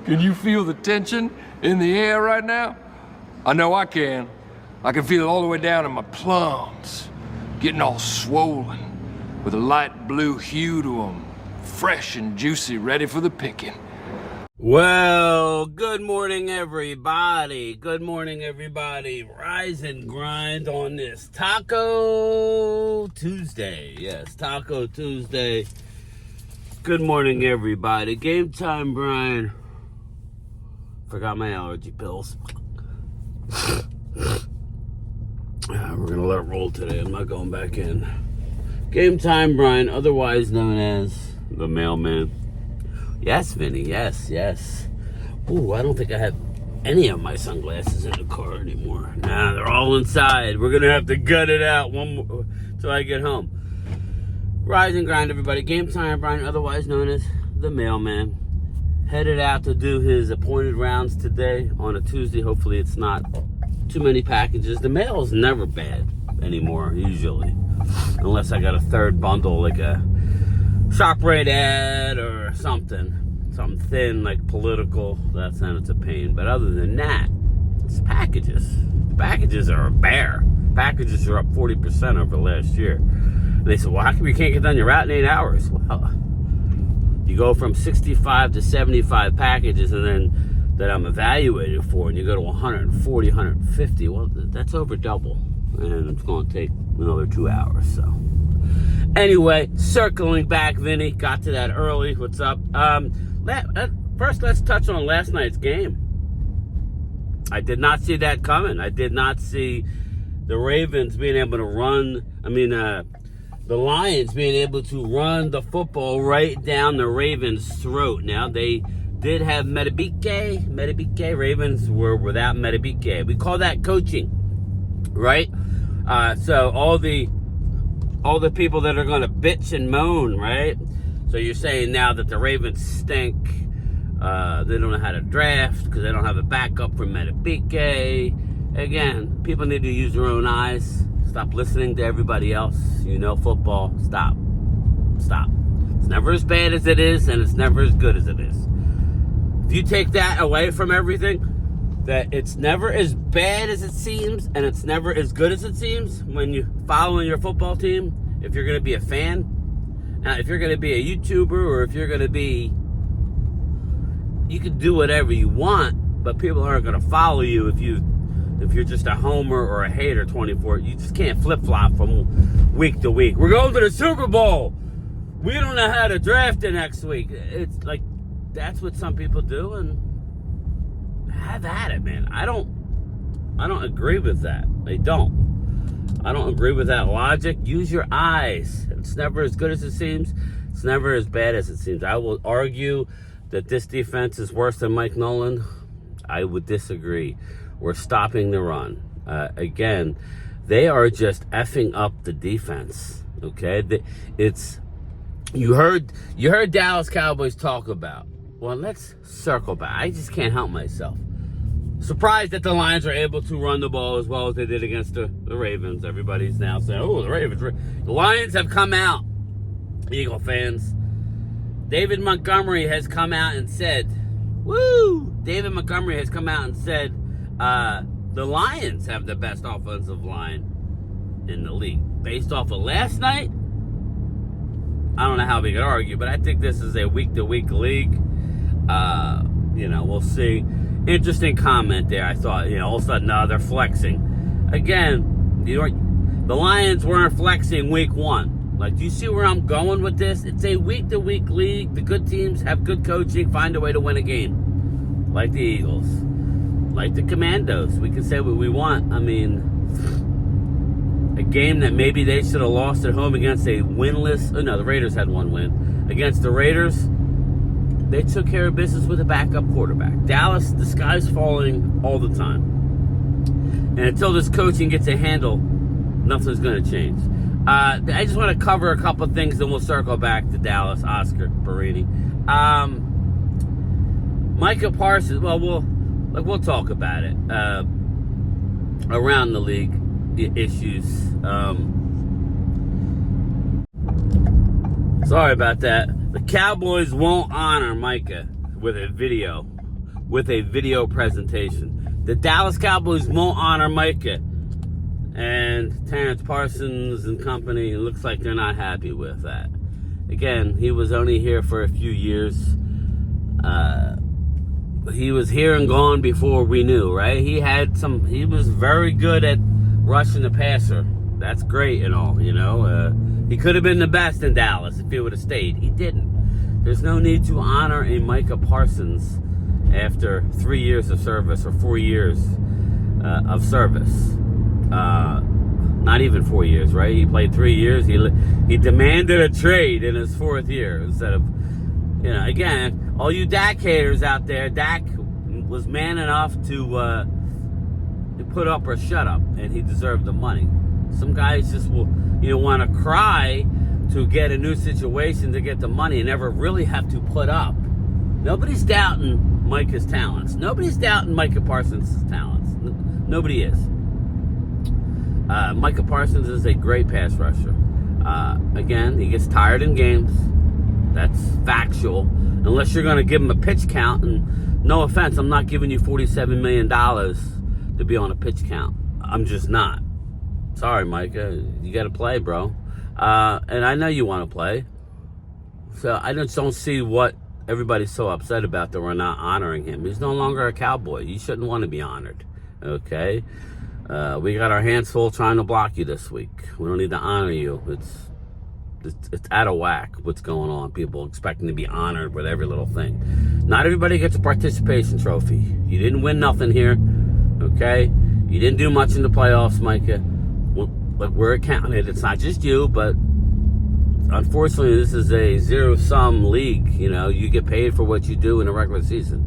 Can you feel the tension in the air right now? I know I can. I can feel it all the way down in my plums, getting all swollen, with a light blue hue to them, fresh and juicy, ready for the picking. Well, good morning, everybody. Good morning, everybody. Rise and grind on this Taco Tuesday. Yes, Taco Tuesday. Good morning, everybody. Game time, Brian. Forgot my allergy pills. We're going to let it roll today. I'm not going back in. Game time, Brian, otherwise known as the mailman. Yes, Vinny, yes. Ooh, I don't think I have any of my sunglasses in the car anymore. Nah, they're all inside. We're going to have to gut it out one more till I get home. Rise and grind, everybody. Game time, Brian, otherwise known as the mailman. Headed out to do his appointed rounds today on a Tuesday. Hopefully it's not too many packages. The mail is never bad anymore, usually. Unless I got a third bundle, like a ShopRite ad or something thin, like political. That's not, it's a pain. But other than that, it's packages. Packages are a bear. Packages are up 40% over last year. And they said, well, how come you can't get done your route in 8 hours? Well, you go from 65 to 75 packages, and then that I'm evaluated for, and you go to 140, 150. Well, that's over double, and it's going to take another 2 hours. So anyway, circling back, Vinny, got to that early. What's up? First, let's touch on last night's game. I did not see that coming. I did not see the Ravens being able to run. The Lions being able to run the football right down the Ravens' throat. Now, they did have Medibike. Ravens were without Medibike. We call that coaching, right? So all the people that are going to bitch and moan, right? So you're saying now that the Ravens stink. They don't know how to draft because they don't have a backup for Medibike. Again, people need to use their own eyes. Stop listening to everybody else. You know football. Stop. It's never as bad as it is, and it's never as good as it is. If you take that away from everything, that it's never as bad as it seems, and it's never as good as it seems when you're following your football team, if you're going to be a fan, if you're going to be a YouTuber, or if you're going to be, you can do whatever you want, but people aren't going to follow you if you're just a homer or a hater 24. You just can't flip-flop from week to week. We're going to the Super Bowl. We don't know how to draft it next week. It's like, that's what some people do, and have at it, man. I don't agree with that. I don't agree with that logic. Use your eyes. It's never as good as it seems. It's never as bad as it seems. I will argue that this defense is worse than Mike Nolan. I would disagree. We're stopping the run. Again, they are just effing up the defense. Okay, you heard Dallas Cowboys talk about. Well, let's circle back. I just can't help myself. Surprised that the Lions are able to run the ball as well as they did against the Ravens. Everybody's now saying, "Oh, the Ravens." The Lions have come out. Eagle fans. David Montgomery has come out and said, "Woo!" David Montgomery has come out and said. The Lions have the best offensive line in the league. Based off of last night, I don't know how we could argue, but I think this is a week-to-week league. We'll see. Interesting comment there. I thought, all of a sudden, no, they're flexing. Again, the Lions weren't flexing week one. Like, do you see where I'm going with this? It's a week-to-week league. The good teams have good coaching, find a way to win a game. Like the Eagles. Like the Commandos. We can say what we want. A game that maybe they should have lost at home against a winless... Oh, no, the Raiders had one win. Against the Raiders, they took care of business with a backup quarterback. Dallas, the sky's falling all the time. And until this coaching gets a handle, nothing's going to change. I just want to cover a couple of things, then we'll circle back to Dallas, Oscar Perini. Micah Parsons, we'll talk about it. Around the league issues. Sorry about that. The Cowboys won't honor Micah with a video with a video presentation. The Dallas Cowboys won't honor Micah. And Terrence Parsons and company, it looks like they're not happy with that. Again, he was only here for a few years. He was here and gone before we knew, right? He was very good at rushing the passer. That's great and all, you know. He could have been the best in Dallas if he would have stayed. He didn't. There's no need to honor a Micah Parsons after 3 years of service or 4 years of service. Not even 4 years, right? He played 3 years. He demanded a trade in his 4th year instead of, you know, again, all you Dak haters out there, Dak was man enough to put up or shut up, and he deserved the money. Some guys just will, you know, want to cry to get a new situation to get the money and never really have to put up. Nobody's doubting Micah's talents. Nobody's doubting Micah Parsons' talents. Nobody is. Micah Parsons is a great pass rusher. Again, he gets tired in games. That's factual. Unless you're going to give him a pitch count. And no offense, I'm not giving you $47 million to be on a pitch count. I'm just not. Sorry, Micah. You got to play, bro. And I know you want to play. So I just don't see what everybody's so upset about that we're not honoring him. He's no longer a Cowboy. You shouldn't want to be honored. Okay? We got our hands full trying to block you this week. We don't need to honor you. It's out of whack what's going on. People expecting to be honored with every little thing. Not everybody gets a participation trophy. You didn't win nothing here, okay? You didn't do much in the playoffs, Micah. But we're accounted. It's not just you, but unfortunately, this is a zero-sum league. You know, you get paid for what you do in a regular season.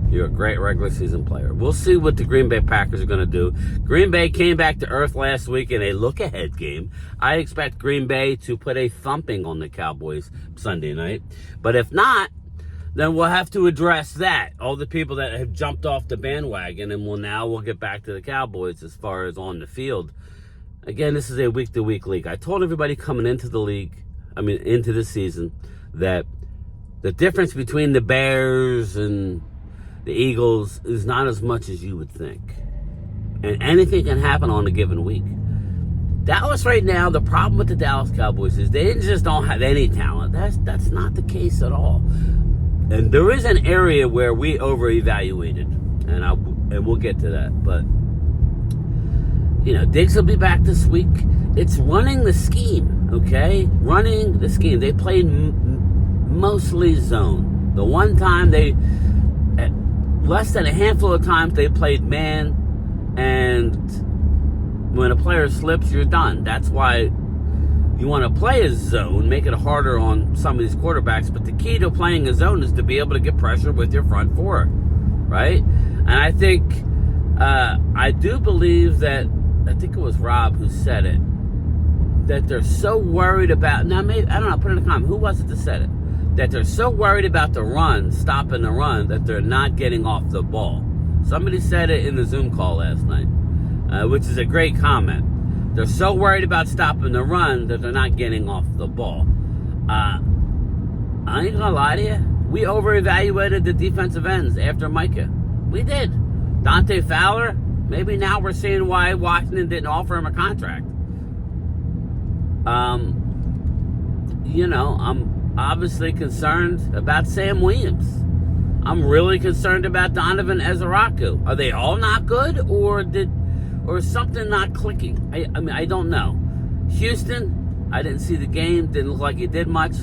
You're a great regular season player. We'll see what the Green Bay Packers are going to do. Green Bay came back to earth last week in a look-ahead game. I expect Green Bay to put a thumping on the Cowboys Sunday night. But if not, then we'll have to address that. All the people that have jumped off the bandwagon, and we'll get back to the Cowboys as far as on the field. Again, this is a week-to-week league. I told everybody coming into into this season, that the difference between the Bears and the Eagles is not as much as you would think. And anything can happen on a given week. Dallas right now, the problem with the Dallas Cowboys is they just don't have any talent. That's not the case at all. And there is an area where we over-evaluated. And we'll get to that. But, you know, Diggs will be back this week. It's running the scheme, okay? Running the scheme. They played mostly zone. The one time less than a handful of times they played man, and when a player slips, you're done. That's why you want to play a zone, make it harder on some of these quarterbacks, but the key to playing a zone is to be able to get pressure with your front four, right? And I think, I do believe that, I think it was Rob who said it, that they're so worried about, now maybe, I don't know, put in a comment, who was it that said it? That they're so worried about the run, stopping the run, that they're not getting off the ball. Somebody said it in the Zoom call last night, which is a great comment. They're so worried about stopping the run that they're not getting off the ball. I ain't gonna lie to you. We over-evaluated the defensive ends after Micah. We did. Dante Fowler, maybe now we're seeing why Washington didn't offer him a contract. You know, I'm obviously concerned about Sam Williams. I'm really concerned about Donovan Ezeraku. Are they all not good, or is something not clicking? I don't know. Houston, I didn't see the game. Didn't look like he did much.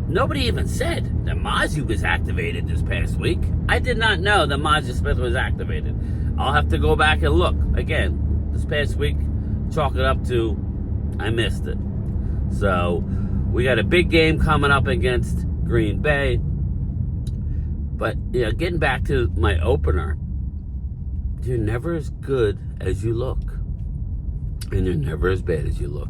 Nobody even said that Mozzie was activated this past week. I did not know that Mozzie Smith was activated. I'll have to go back and look. Again, this past week, chalk it up to I missed it. So, we got a big game coming up against Green Bay. But, you know, getting back to my opener, you're never as good as you look. And you're never as bad as you look.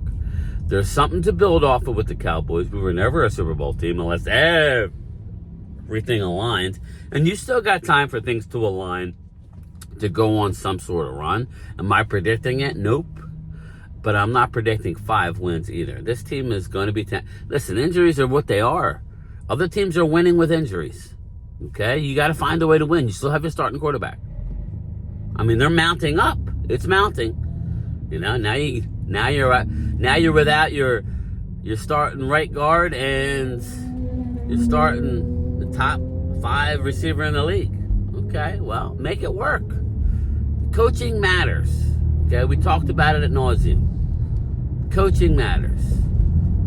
There's something to build off of with the Cowboys. We were never a Super Bowl team unless everything aligned. And you still got time for things to align to go on some sort of run. Am I predicting it? Nope. But I'm not predicting 5 wins either. This team is going to be... Listen, injuries are what they are. Other teams are winning with injuries. Okay? You got to find a way to win. You still have your starting quarterback. I mean, they're mounting up. It's mounting. You know, now you're without your starting right guard, and you're starting the top 5 receiver in the league. Okay, well, make it work. Coaching matters. Okay, we talked about it at nauseum. Coaching matters.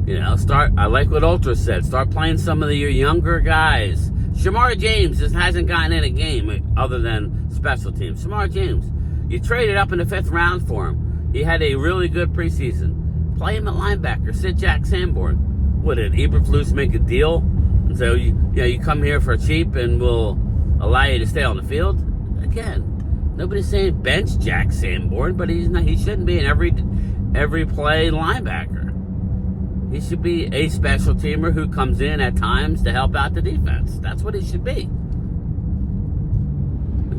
You know, I like what Ultra said. Start playing some of your younger guys. Shamar James just hasn't gotten in a game other than special teams. Shamar James, you traded up in the 5th round for him. He had a really good preseason. Play him at linebacker. Sit Jack Sanborn. What, did Eberflus make a deal? And so, you come here for cheap and we'll allow you to stay on the field? Again, nobody's saying bench Jack Sanborn, but he shouldn't be in every play linebacker. He should be a special teamer who comes in at times to help out the defense. That's what he should be.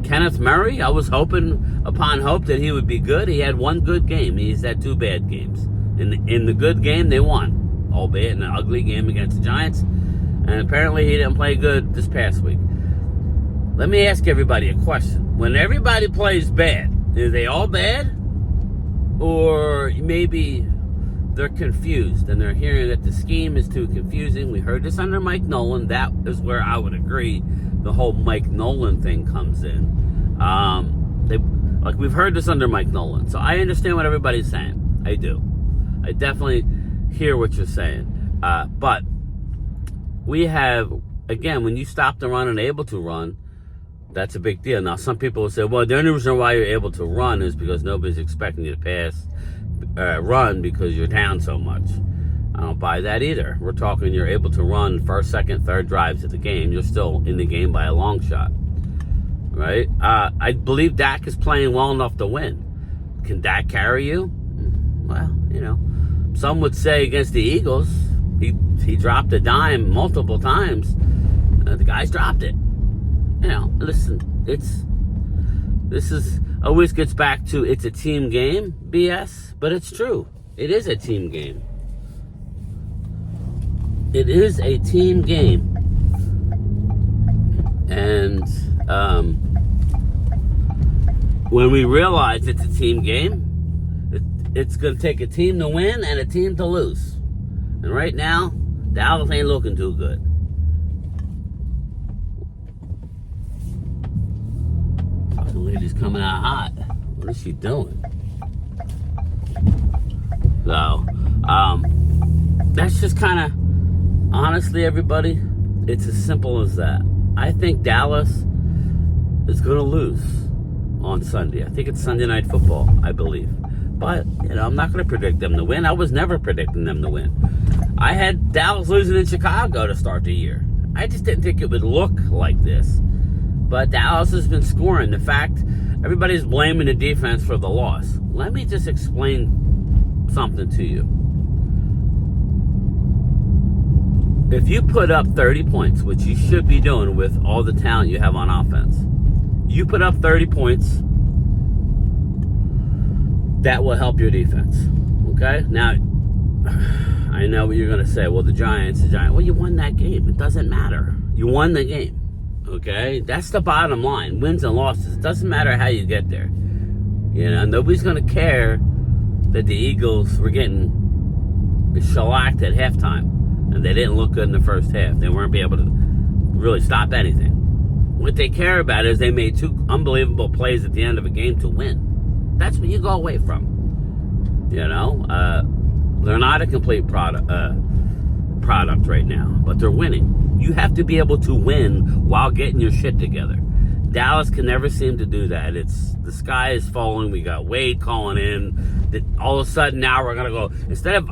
Kenneth Murray, I was hoping upon hope that he would be good. He had 1 good game. He's had 2 bad games. In the good game, they won, albeit in an ugly game against the Giants. And apparently he didn't play good this past week. Let me ask everybody a question. When everybody plays bad, are they all bad? Or maybe they're confused and they're hearing that the scheme is too confusing. We heard this under Mike Nolan. That is where I would agree the whole Mike Nolan thing comes in. We've heard this under Mike Nolan. So I understand what everybody's saying. I do. I definitely hear what you're saying. But we have, again, when you stop the run and able to run, that's a big deal. Now, some people will say, well, the only reason why you're able to run is because nobody's expecting you to run because you're down so much. I don't buy that either. We're talking you're able to run 1st, 2nd, 3rd drives of the game. You're still in the game by a long shot, right? I believe Dak is playing well enough to win. Can Dak carry you? Well, some would say against the Eagles, he dropped a dime multiple times. The guys dropped it. Listen, this always gets back to it's a team game, BS, but it's true. It is a team game. It is a team game. And when we realize it's a team game, it's going to take a team to win and a team to lose. And right now, Dallas ain't looking too good. The lady's coming out hot. What is she doing? So, that's just kind of, honestly, everybody, it's as simple as that. I think Dallas is going to lose on Sunday. I think it's Sunday Night Football, I believe. But, I'm not going to predict them to win. I was never predicting them to win. I had Dallas losing in Chicago to start the year. I just didn't think it would look like this. But Dallas has been scoring. The fact, everybody's blaming the defense for the loss. Let me just explain something to you. If you put up 30 points, which you should be doing with all the talent you have on offense, you put up 30 points, that will help your defense. Okay? Now, I know what you're going to say. Well, the Giants. Well, you won that game. It doesn't matter. You won the game. Okay? That's the bottom line. Wins and losses. It doesn't matter how you get there. Nobody's going to care that the Eagles were getting shellacked at halftime and they didn't look good in the first half. They weren't able to really stop anything. What they care about is they made 2 unbelievable plays at the end of a game to win. That's what you go away from. They're not a complete product right now, but they're winning. You have to be able to win while getting your shit together. Dallas can never seem to do that. The sky is falling. We got Wade calling in. All of a sudden now we're gonna go, instead of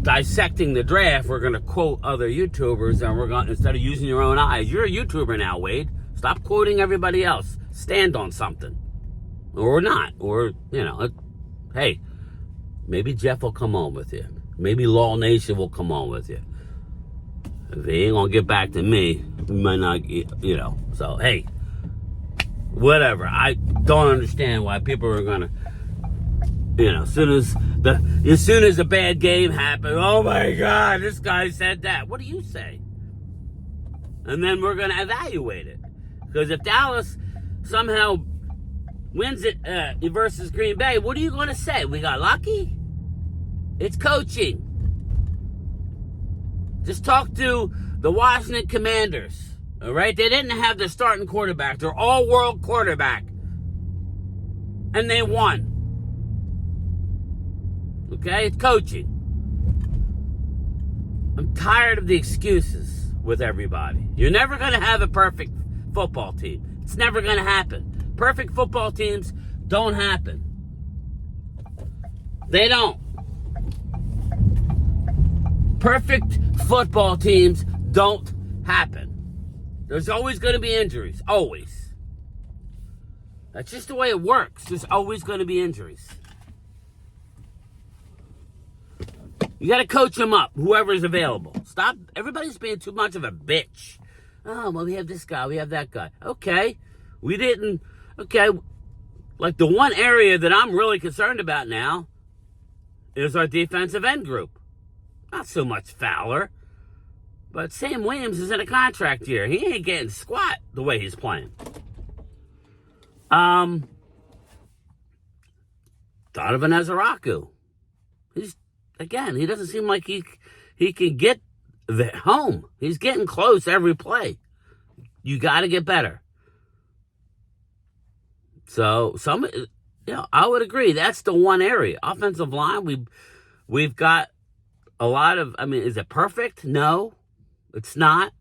dissecting the draft, we're gonna quote other YouTubers, and instead of using your own eyes, you're a YouTuber now, Wade. Stop quoting everybody else. Stand on something. Or not. Or, hey, maybe Jeff will come on with you. Maybe Law Nation will come on with you. If he ain't gonna get back to me, we might not, So, hey, whatever. I don't understand why people are gonna, as soon as a bad game happened, oh my God, this guy said that. What do you say? and then we're going to evaluate it. Because if Dallas somehow wins it versus Green Bay, what are you going to say? We got lucky? It's coaching. Just talk to the Washington Commanders, all right? They didn't have their starting quarterback. They're all-world quarterback. And they won. Okay? It's coaching. I'm tired of the excuses with everybody. You're never going to have a perfect football team. It's never going to happen. Perfect football teams don't happen. They don't. Perfect football teams don't happen. There's always going to be injuries. Always. That's just the way it works. There's always going to be injuries. You got to coach them up, whoever's available. Stop. Everybody's being too much of a bitch. Oh, well, we have this guy. We have that guy. Okay. We didn't. Okay. Like the one area that I'm really concerned about now is our defensive end group. Not so much Fowler, but Sam Williams is in a contract year. He ain't getting squat the way he's playing. Donovan Ezeraku. He doesn't seem like he can get home. He's getting close every play. You got to get better. So I would agree. That's the one area. Offensive line, we've got a lot of. I mean, is it perfect? No, it's not.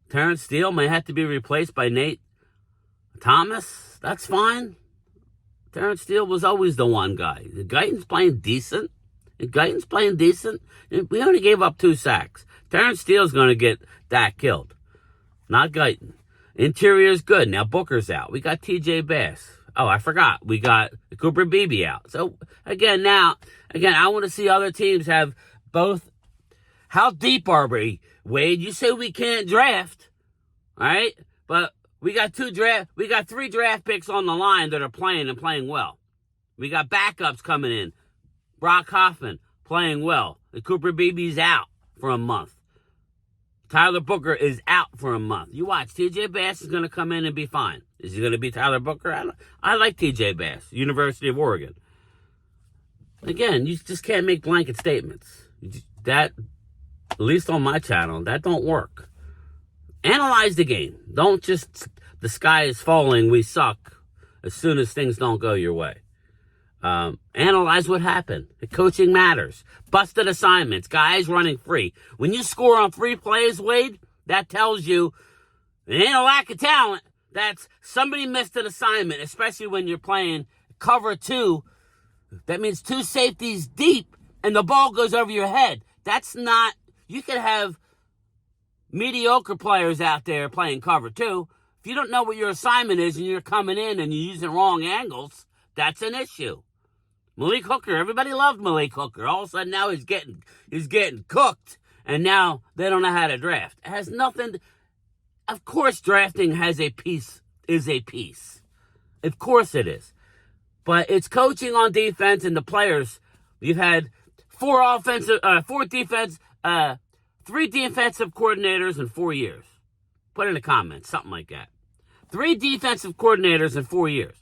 Terrence Steele may have to be replaced by Nate Thomas. That's fine. Terrence Steele was always the one guy. Guyton's playing decent. We only gave up 2 sacks. Terrence Steele's going to get that killed. Not Guyton. Interior's good. Now Booker's out. We got TJ Bass. Oh, I forgot. We got Cooper Beebe out. So, again, I want to see other teams have both. How deep are we, Wade? You say we can't draft, all right? But we got 3 draft picks on the line that are playing and playing well. We got backups coming in. Brock Hoffman playing well. And Cooper Beebe's out for a month. Tyler Booker is out for a month. You watch. TJ Bass is going to come in and be fine. Is he going to be Tyler Booker? I like TJ Bass, University of Oregon. Again, you just can't make blanket statements. That, at least on my channel, that don't work. Analyze the game. Don't just, the sky is falling, we suck, as soon as things don't go your way. Analyze what happened. The coaching matters. Busted assignments. Guys running free. When you score on 3 plays, Wade, that tells you it ain't a lack of talent. That's somebody missed an assignment, especially when you're playing cover 2. That means 2 safeties deep and the ball goes over your head. That's not, you could have mediocre players out there playing cover 2. If you don't know what your assignment is and you're coming in and you're using wrong angles, that's an issue. Malik Hooker, everybody loved Malik Hooker. All of a sudden now he's getting cooked, and now they don't know how to draft. It has nothing. Of course, drafting is a piece. Of course it is, but it's coaching on defense and the players. We've had 3 defensive coordinators in 4 years. Put in the comments, something like that. 3 defensive coordinators in 4 years.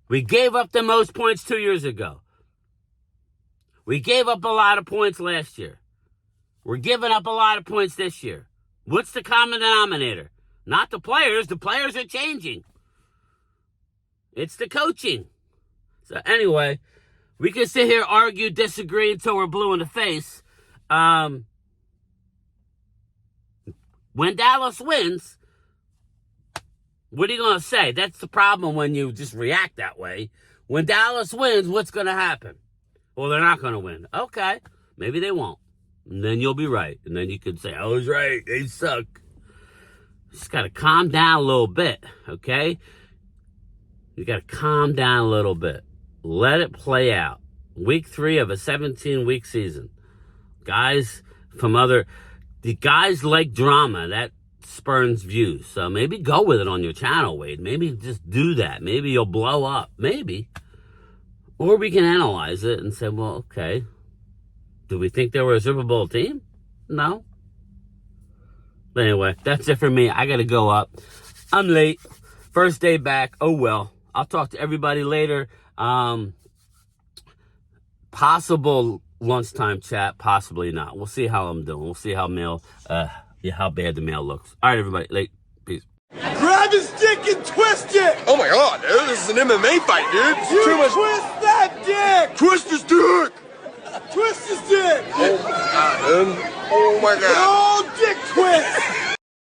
We gave up the most points 2 years ago. We gave up a lot of points last year. We're giving up a lot of points this year. What's the common denominator? Not the players. The players are changing. It's the coaching. So anyway, we can sit here, argue, disagree until we're blue in the face. When Dallas wins, what are you going to say? That's the problem when you just react that way. When Dallas wins, what's going to happen? Well, they're not going to win. Okay, maybe they won't. And then you'll be right. And then you can say, I was right. They suck. Just got to calm down a little bit, okay? You got to calm down a little bit. Let it play out. Week 3 of a 17-week season. The guys like drama. That spurns views. So maybe go with it on your channel, Wade. Maybe just do that. Maybe you'll blow up. Maybe. Or we can analyze it and say, well, okay. Do we think they were a Super Bowl team? No. But anyway, that's it for me. I got to go up. I'm late. First day back. Oh, well. I'll talk to everybody later. Possible lunchtime chat. Possibly not. We'll see how I'm doing. We'll see how how bad the mail looks. All right, everybody. Late. Peace. Grab his dick and twist it! Oh my god, dude, this is an MMA fight, dude. You too much. Twist that dick! Twist his dick! Twist his dick! Oh my god, dude. Oh my god. Oh, dick twist!